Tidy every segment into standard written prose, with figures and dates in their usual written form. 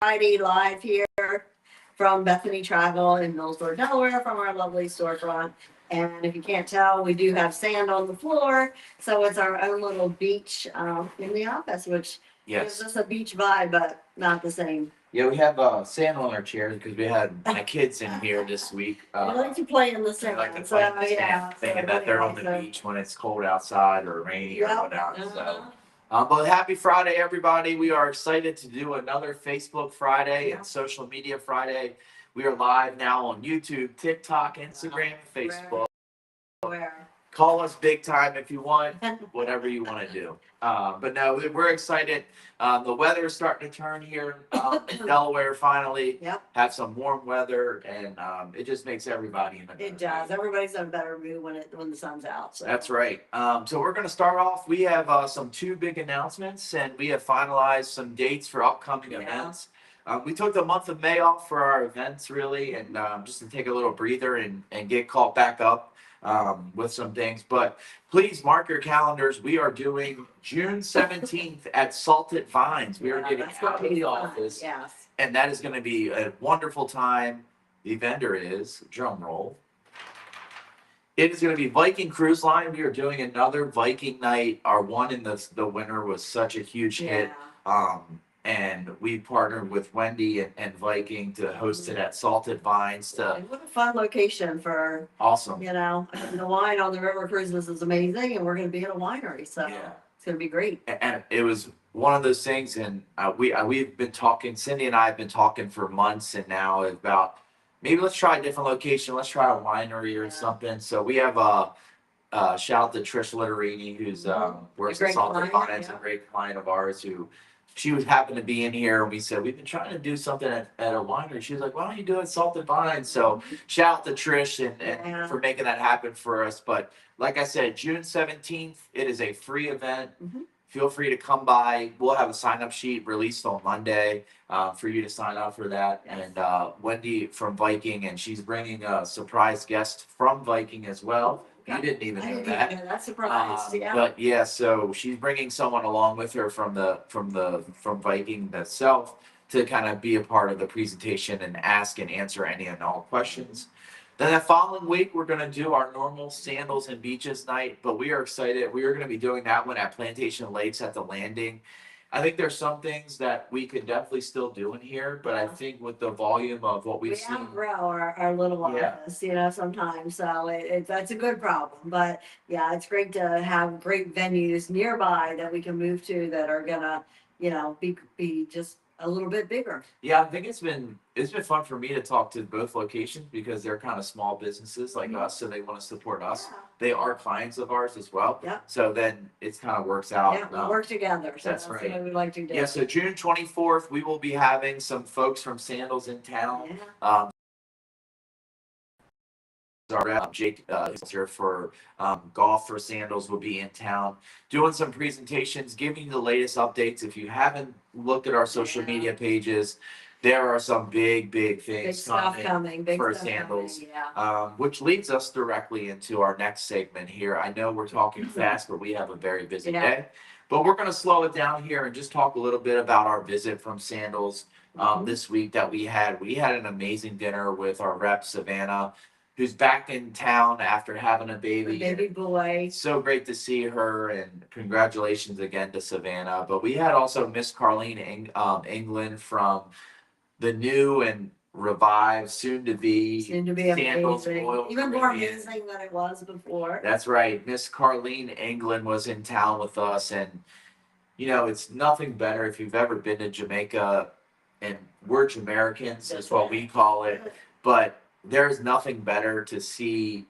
Friday live here from Bethany Travel in Millsboro, Delaware, from our lovely storefront. And if you can't tell, we do have sand on the floor, so it's our own little beach in the office, which gives Yes. us a beach vibe, but not the same. Yeah, we have sand on our chairs because we had my kids in here this week. They like to play in the They sand, like to so play in the sand, yeah. thinking that they're on the beach when it's cold outside or rainy or Yep. whatnot. So, Uh-huh. but happy Friday, everybody! We are excited to do another Facebook Friday and social media Friday. We are live now on YouTube, TikTok, Instagram, Facebook. Where? Call us big time if you want, whatever you want to do. But no, we're excited. The weather is starting to turn here in Delaware finally. Yep. Have some warm weather, and it just makes everybody in a better It does. mood. Everybody's in a better mood when the sun's out. So. That's right. So we're going to start off. We have some two big announcements, and we have finalized some dates for upcoming events. We took the month of May off for our events, really, and just to take a little breather and get caught back up with some things. But please mark your calendars. We are doing June 17th at Salted Vines. We are getting out of the office, Yes. and that is going to be a wonderful time. The vendor is, drum roll, it is going to be Viking Cruise Line. We are doing another Viking night. Our one in the winter was such a huge hit. And we partnered with Wendy and Viking to host it at Salted Vines. And what a fun location for, Awesome. the wine on the river cruises is amazing, and we're going to be at a winery, so Yeah. it's going to be great. And it was one of those things, and we've been talking. Cindy and I have been talking for months, and now about maybe let's try a different location. Let's try a winery or something. So we have shout out to Trish Litterini, who's works at Salted Vines, a great client of ours who. She was happened to be in here, and we said we've been trying to do something at a winery. She was like, "Why don't you do it at Salted Vines?" So shout out to Trish and for making that happen for us. But like I said, June 17th, it is a free event. Feel free to come by. We'll have a sign up sheet released on Monday for you to sign up for that. And Wendy from Viking, and she's bringing a surprise guest from Viking as well. You didn't even know that. That's surprised. But yeah, so she's bringing someone along with her from Viking itself to kind of be a part of the presentation and ask and answer any and all questions. Then that following week, we're going to do our normal Sandals and Beaches night, but we are excited. We are going to be doing that one at Plantation Lakes at the Landing. I think there's some things that we could definitely still do in here, but I think with the volume of what we've seen, outgrow our little office, sometimes. So that's a good problem. But yeah, it's great to have great venues nearby that we can move to that are gonna, be just a little bit bigger. Yeah, I think it's been fun for me to talk to both locations because they're kind of small businesses like us, so they want to support us. Yeah. They are clients of ours as well. Yeah. So then it kind of works out. Yeah, we work together. So that's right. What we like to do. Yeah, so June 24th, we will be having some folks from Sandals in town. Yeah. Our rep, Jake, here for Golf for Sandals will be in town doing some presentations, giving you the latest updates. If you haven't looked at our social media pages, there are some big things Big stuff coming. Big for stuff Sandals. Coming, yeah. Which leads us directly into our next segment here. I know we're talking fast, but we have a very busy day. But we're going to slow it down here and just talk a little bit about our visit from Sandals this week that we had. We had an amazing dinner with our rep, Savannah, who's back in town after having a baby. A baby boy. So great to see her, and congratulations again to Savannah. But we had also Miss Carlene England from the new and revived, soon to be Sandals amazing. Royal Even Caribbean. more amazing than it was before. That's right. Miss Carlene England was in town with us, and it's nothing better if you've ever been to Jamaica, and we're Jamaicans is what we call it, but there's nothing better to see,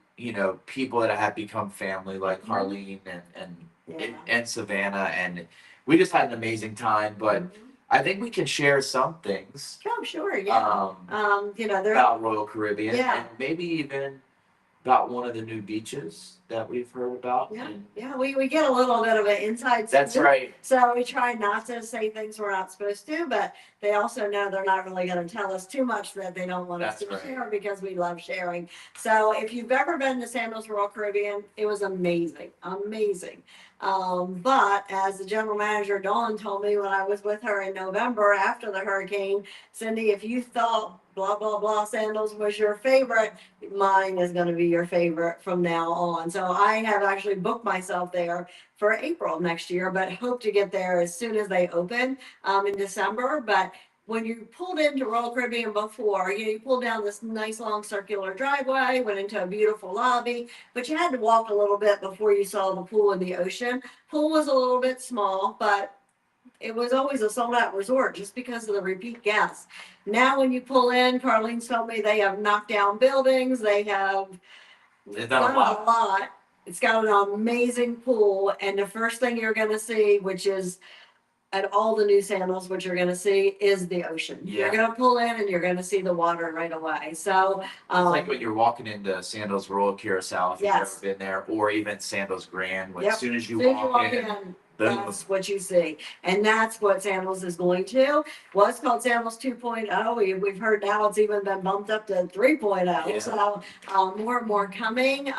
people that have become family like Carlene and Savannah, and we just had an amazing time. But I think we can share some things. Oh, sure, yeah. About Royal Caribbean, Yeah. and maybe even about one of the new beaches that we've heard about. Yeah, we get a little bit of an inside scoop. That's right. So we try not to say things we're not supposed to, but they also know they're not really going to tell us too much that they don't want us to share because we love sharing. So if you've ever been to Sandals Royal Caribbean, it was amazing, amazing. But as the general manager, Dawn, told me when I was with her in November after the hurricane, Cindy, if you thought blah, blah, blah sandals was your favorite, mine is going to be your favorite from now on. So I have actually booked myself there for April next year, but hope to get there as soon as they open in December. But when you pulled into Royal Caribbean before, you pulled down this nice long circular driveway, went into a beautiful lobby, but you had to walk a little bit before you saw the pool and the ocean. Pool was a little bit small, but it was always a sold out resort just because of the repeat guests. Now, when you pull in, Carlene's told me they have knocked down buildings, they have They've done done a lot. a lot. It's got an amazing pool, and the first thing you're going to see, which is at all the new sandals, what you're going to see is the ocean. You're Yeah. going to pull in and you're going to see the water right away. So, It's like when you're walking into Sandals Royal Curacao, if you've Yes. never been there, or even Sandals Grand, when Yep. as soon as you soon as you walk walk in, in, boom. that's what you see. And that's what Sandals is going to. Was called Sandals 2.0. We've heard now it's even been bumped up to 3.0. Yeah. So more and more coming.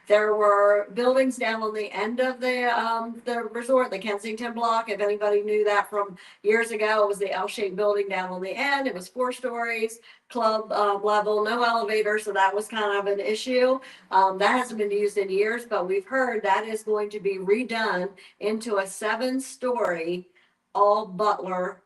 There were buildings down on the end of the resort, the Kensington block. If anybody knew that from years ago, it was the L-shaped building down on the end. It was 4 stories, club level, no elevator. So that was kind of an issue. That hasn't been used in years, but we've heard that is going to be redone into a 7-story, all butler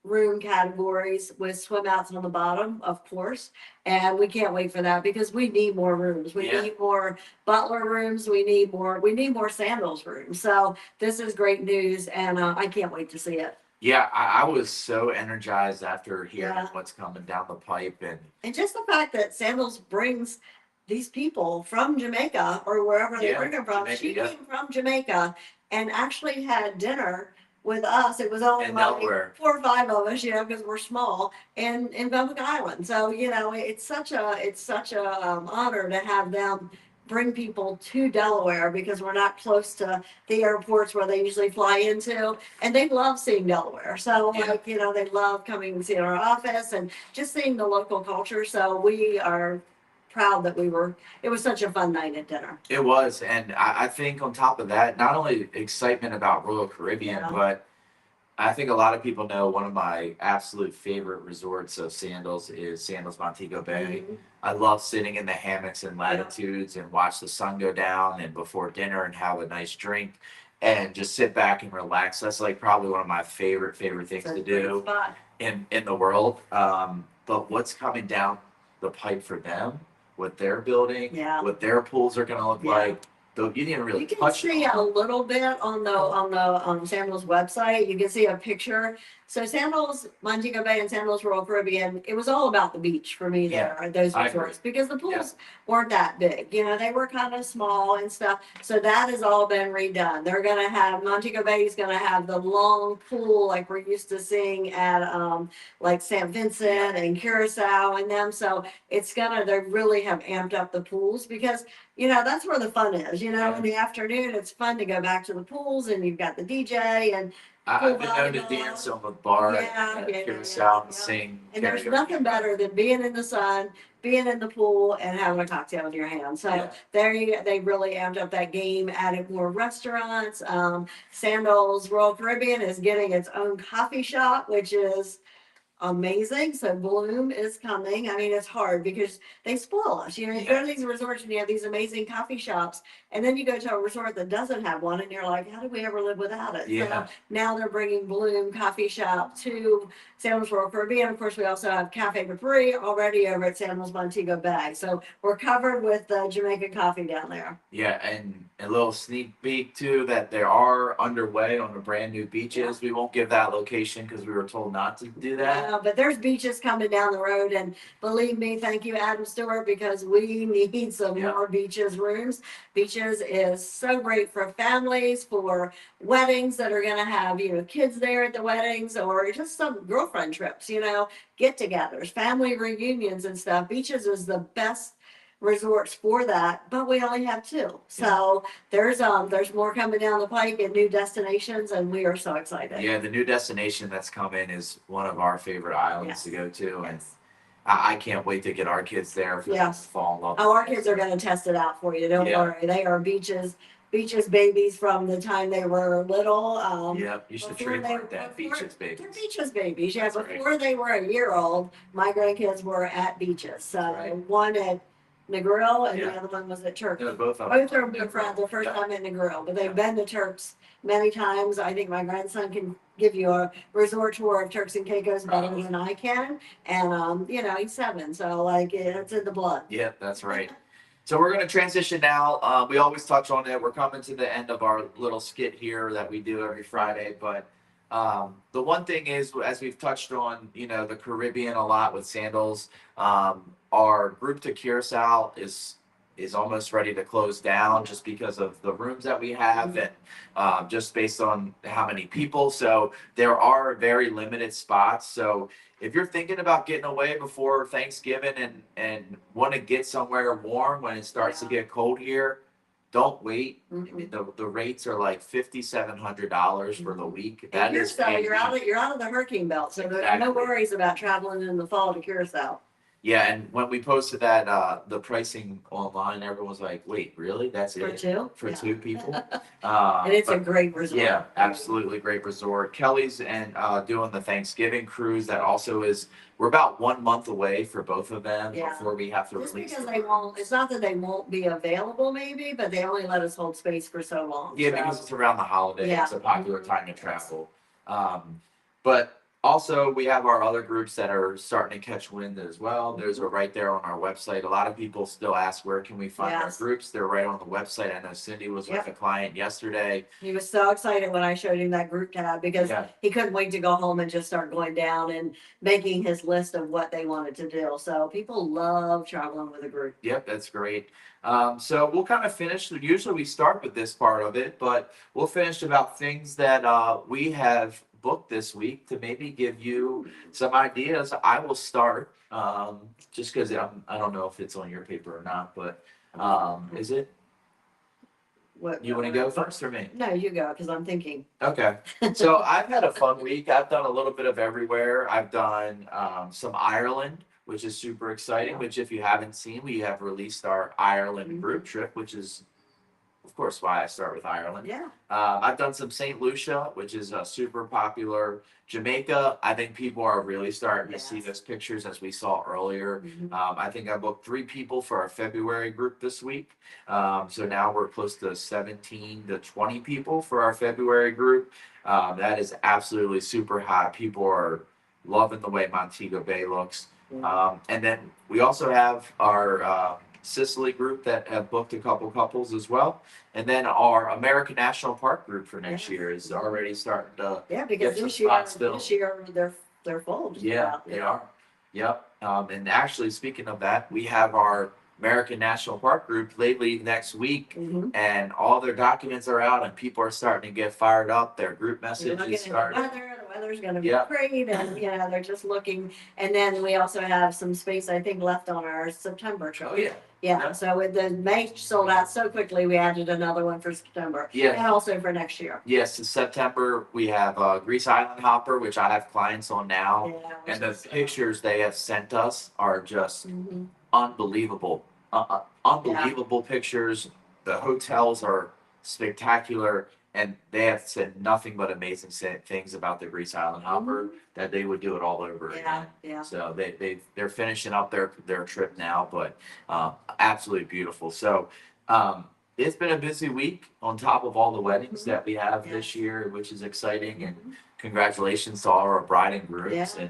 room categories with swim outs on the bottom, of course. And we can't wait for that because we need more rooms. We Yeah. need more butler rooms. We need more sandals rooms. So this is great news, and I can't wait to see it. Yeah, I was so energized after hearing Yeah. what's coming down the pipe, and And just the fact that Sandals brings these people from Jamaica or wherever they Yeah, bring them from. Jamaica, She yeah. came from Jamaica and actually had dinner with us. It was only In like Delaware. 4 or 5 of us, because we're small, and in Belvic Island. So it's such a honor to have them bring people to Delaware because we're not close to the airports where they usually fly into, and they love seeing Delaware. So Yeah. they love coming and seeing our office and just seeing the local culture. So we are proud that it was such a fun night at dinner. It was, and I think on top of that, not only excitement about Royal Caribbean, Yeah. but I think a lot of people know one of my absolute favorite resorts of Sandals is Sandals Montego Bay. Mhm. I love sitting in the hammocks and latitudes and watch the sun go down and before dinner and have a nice drink and just sit back and relax. That's like probably one of my favorite things It's a to great do spot. in the world. But what's coming down the pipe for them, what they're building, Yeah. what their pools are going to look Yeah. like, though you didn't really You can touch see it. a little bit on the Sandals website. You can see a picture. So Sandals Montego Bay and Sandals Royal Caribbean, it was all about the beach for me Yeah, there at those I agree. resorts because the pools weren't that big. They were kind of small and stuff. So that has all been redone. They're gonna have Montego Bay is gonna have the long pool like we're used to seeing at like St. Vincent and Curacao and them. So they really have amped up the pools because that's where the fun is. Yeah. In the afternoon, it's fun to go back to the pools and you've got the DJ and I've been known to volleyball. dance on the bar Yeah, at yeah, Curacao and yeah. sing. And there's karaoke. nothing better than being in the sun, being in the pool, and having a cocktail in your hand. So Yeah. they really amped up that game, added more restaurants. Sandals Royal Caribbean is getting its own coffee shop, which is amazing. So Bloom is coming. I mean, it's hard because they spoil us. You go to these resorts and you have these amazing coffee shops, and then you go to a resort that doesn't have one, and you're like, how did we ever live without it? Yeah. So now they're bringing Bloom Coffee Shop to Sandals Royal Caribbean. Of course, we also have Cafe Capri already over at Sandals Montego Bay. So we're covered with Jamaican coffee down there. Yeah, and a little sneak peek too that they are underway on the brand new beaches. We won't give that location because we were told not to do that. But there's beaches coming down the road, and believe me, thank you, Adam Stewart, because we need some Yeah. more beaches rooms. Beaches is so great for families, for weddings that are going to have kids there at the weddings, or just some girlfriend trips, get-togethers, family reunions, and stuff. Beaches is the best resorts for that, but we only have 2. So there's more coming down the pike and new destinations, and we are so excited. Yeah, the new destination that's coming is one of our favorite islands Yes. to go to, and Yes. I can't wait to get our kids there if we Yes. fall in love. Oh, with our it. kids are going to test it out for you. Don't Yeah. worry. They are beaches Beaches babies from the time they were little. Yep, you should Before trademark they- that, before- Beaches They're Babies. Beaches babies, yeah. That's right. Before they were a year old, my grandkids were at Beaches. So Right. one at Negril and the Yeah. other one was at Turkey. They're both Both are good friends. The first Yeah. time in Negril, but they've Yeah. been to Turks many times. I think my grandson can give you a resort tour of Turks and Caicos better Probably. than I can. And he's 7, so like it's in the blood. Yep, that's right. So we're going to transition now. We always touch on it. We're coming to the end of our little skit here that we do every Friday. But the one thing is, as we've touched on, the Caribbean a lot with Sandals, our group to Curacao is almost ready to close down just because of the rooms that we have and just based on how many people. So there are very limited spots. So if you're thinking about getting away before Thanksgiving and want to get somewhere warm when it starts to get cold here, don't wait. The rates are like $5,700 for the week. That is Curacao, a you're out of the hurricane belt, so there's no Exactly. worries about traveling in the fall to Curacao. Yeah, and when we posted that the pricing online, everyone was like, "Wait, really? That's For it 2? for Yeah. 2 people?" And it's a But great resort. yeah, absolutely great resort. Kelly's and doing the Thanksgiving cruise that also is. We're about 1 month away for both of them Yeah. before we have to Just release. because the they rooms. won't, it's not that they won't be available maybe, but they only let us hold space for so long. Yeah, so. because it's around the holiday. Yeah. It's a popular time to travel. But also, we have our other groups that are starting to catch wind as well. Those are right there on our website. A lot of people still ask, where can we find our Yes. groups? They're right on the website. I know Cindy was with Yep. a client yesterday. He was so excited when I showed him that group tab because Yeah. he couldn't wait to go home and just start going down and making his list of what they wanted to do. So people love traveling with a group. Yep, that's great. So we'll kind of finish. Usually we start with this part of it, but we'll finish about things that we have booked this week to maybe give you some ideas. I will start just because I don't know if it's on your paper or not, but is it? What You want to go first or me? No, you go because I'm thinking. Okay. So I've had a fun week. I've done a little bit of everywhere. I've done some Ireland, which is super exciting. Which, if you haven't seen, we have released our Ireland group trip, which is, of course, why I start with Ireland. Yeah. I've done some St. Lucia, which is super popular. Jamaica, I think people are really starting to see Yes. those pictures as we saw earlier. I think I booked 3 people for our February group this week. So now we're close to 17 to 20 people for our February group. That is absolutely super hot. People are loving the way Montego Bay looks. And then we also have our Sicily group that have booked a couple couples as well. And then our American National Park group for next year is already starting to. Yeah, because Get some this year, spots filled. they're full. just Yeah, about, they are. Yep. And actually, speaking of that, we have our American National Park group lately next week, Mhm. and all their documents are out, and people are starting to get fired up. Their group They're message looking is at starting. the weather's gonna be Yeah. great, and they're just looking. And then we also have some space, I think, left on our September trip. Oh yeah. Yeah, Yeah. so with the May sold out so quickly, we added another one for September. Yeah. And also for next year. Yes, in September we have Grease Island Hopper, which I have clients on now, Yeah, and the pictures they have sent us are just Mhm. unbelievable. Unbelievable pictures. The hotels are spectacular, and they have said nothing but amazing things about the Grease Island Hopper. That they would do it all over Yeah, again. yeah. So they're finishing up their trip now, but absolutely beautiful. So it's been a busy week on top of all the weddings that we have this year, which is exciting. And congratulations to all our bride and grooms Yeah.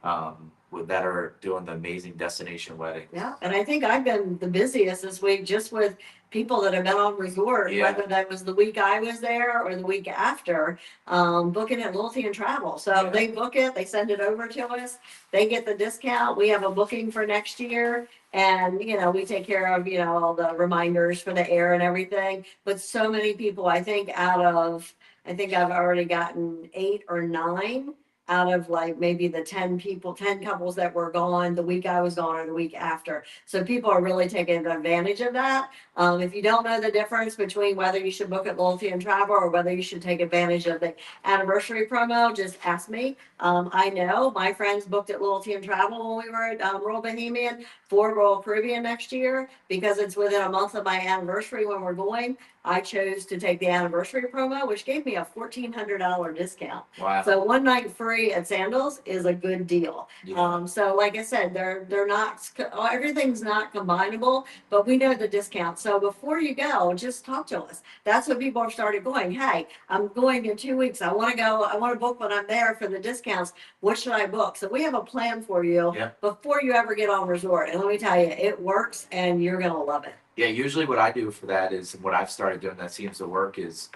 and that are doing the amazing destination weddings. Yeah, and I think I've been the busiest this week just with people that have been on resort, Yeah. whether that was the week I was there or the week after, booking at Loyalty and Travel. So Yeah. they book it, they send it over to us, they get the discount. We have a booking for next year, and we take care of all the reminders for the air and everything. But so many people, I think I've already gotten 8 or 9 out of like maybe the 10 couples that were gone the week I was gone or the week after. So people are really taking advantage of that. If you don't know the difference between whether you should book at Loyalty and Travel or whether you should take advantage of the anniversary promo, just ask me. I know my friends booked at Loyalty and Travel when we were at Royal Bohemian for Royal Caribbean next year because it's within a month of my anniversary when we're going. I chose to take the anniversary promo, which gave me a $1,400 discount. Wow. So one night free at Sandals is a good deal. Yeah. So like I said, they're not, everything's not combinable, but we know the discount. So before you go, just talk to us. That's what people have started going. Hey, I'm going in 2 weeks. I want to go. I want to book when I'm there for the discounts. What should I book? So we have a plan for you Yeah. before you ever get on resort. And let me tell you, it works and you're going to love it. Yeah, usually what I do for that is what I've started doing that seems to work is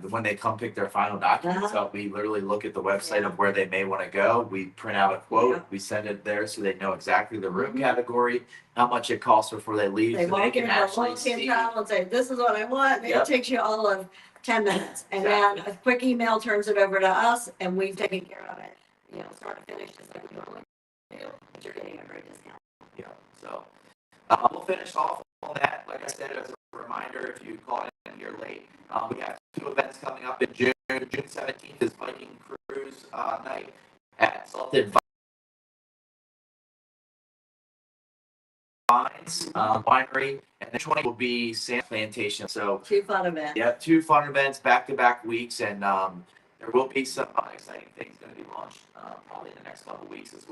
when they come pick their final documents up, we literally look at the website Yeah. of where they may want to go. We print out a quote, Yeah. we send it there so they know exactly the room Mhm. category, how much it costs before they leave, They so they walk can in, actually walk in see. travel and say, this is what I want. And Yep. it takes you all of 10 minutes. And Exactly. then a quick email turns it over to us and we've taken care of it. You know, start to finish, just like we normally do. But you're getting a great discount. Yeah, so we'll finish off on that. Like I said, as a reminder, if you call in here late, we have 2 events coming up in June. June 17th is Viking Cruise night at Salted Vines Winery, and the 20th will be Sand Plantation. So, 2 fun events. yeah, 2 fun events back-to-back weeks, and there will be some exciting things going to be launched probably in the next couple weeks as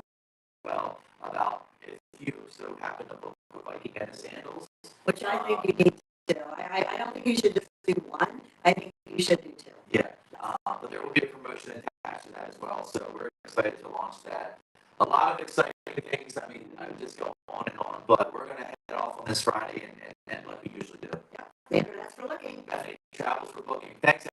well. About if you so happen to book a Viking and a Sandals. Which I think you need to do. I don't think you should just do one. I think you should do 2. Yeah, but there will be a promotion attached to that as well, so we're excited to launch that. A lot of exciting things. I mean, I would just go on and on, but we're going to head off on this Friday and like we usually do. Yeah. The internet's for looking. Bethany Travels for booking. Thanks.